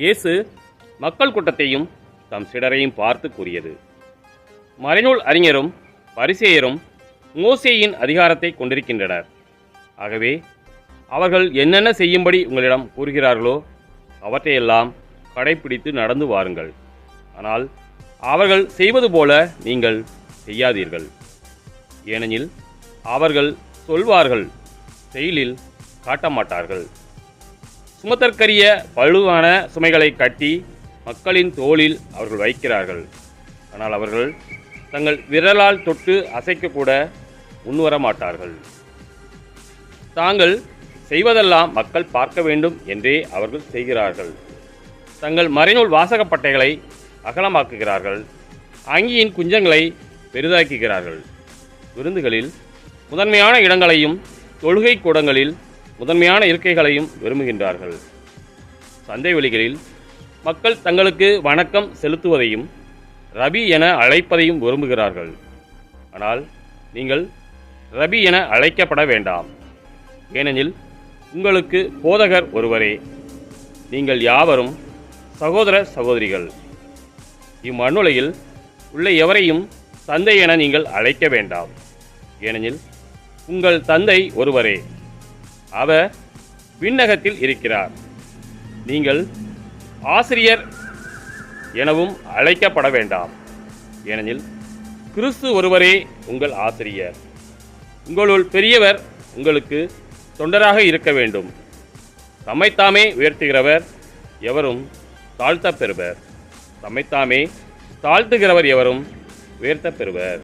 இயேசு மக்கள் கூட்டத்தையும் தம் சிடரையும் பார்த்து கூறியது, மறைநூல் அறிஞரும் பரிசேயரும் மோசேயின் அதிகாரத்தை கொண்டிருக்கின்றனர். ஆகவே அவர்கள் என்னென்ன செய்யும்படி உங்களிடம் கூறுகிறார்களோ அவற்றையெல்லாம் கடைப்பிடித்து நடந்து வாருங்கள். ஆனால் அவர்கள் செய்வது போல நீங்கள் செய்யாதீர்கள். ஏனெனில் அவர்கள் சொல்வார்கள், செயலில் காட்டமாட்டார்கள். சுமத்தற்கரிய பழுவான சுமைகளை கட்டி மக்களின் தோளில் அவர்கள் வைக்கிறார்கள். ஆனால் அவர்கள் தங்கள் விரலால் தொட்டு அசைக்கக்கூட முன்வர மாட்டார்கள். தாங்கள் செய்வதெல்லாம் மக்கள் பார்க்க வேண்டும் என்றே அவர்கள் செய்கிறார்கள். தங்கள் மறைநூல் வாசகப்பட்டைகளை அகலமாக்குகிறார்கள். அங்கியின் குஞ்சங்களை பெரிதாக்குகிறார்கள். விருந்துகளில் முதன்மையான இடங்களையும் தொழுகை கூடங்களில் முதன்மையான இருக்கைகளையும் விரும்புகின்றார்கள். சந்தை வெளிகளில் மக்கள் தங்களுக்கு வணக்கம் செலுத்துவதையும் ரபி என அழைப்பதையும் விரும்புகிறார்கள். ஆனால் நீங்கள் ரபி என அழைக்கப்பட வேண்டாம். ஏனெனில் உங்களுக்கு போதகர் ஒருவரே. நீங்கள் யாவரும் சகோதர சகோதரிகள். இம்மண்ணுலையில் உள்ள எவரையும் தந்தை என நீங்கள் அழைக்க வேண்டாம். ஏனெனில் உங்கள் தந்தை ஒருவரே. அவர் விண்ணகத்தில் இருக்கிறார். நீங்கள் ஆசிரியர் எனவும் அழைக்கப்பட வேண்டாம். ஏனெனில் கிறிஸ்து ஒருவரே உங்கள் ஆசிரியர். உங்களுள் பெரியவர் உங்களுக்கு தொண்டராக இருக்க வேண்டும். தம்மைத்தாமே உயர்த்துகிறவர் எவரும் தாழ்த்தப் பெறுவர். தம்மைத்தாமே தாழ்த்துகிறவர் எவரும் உயர்த்தப் பெறுவர்.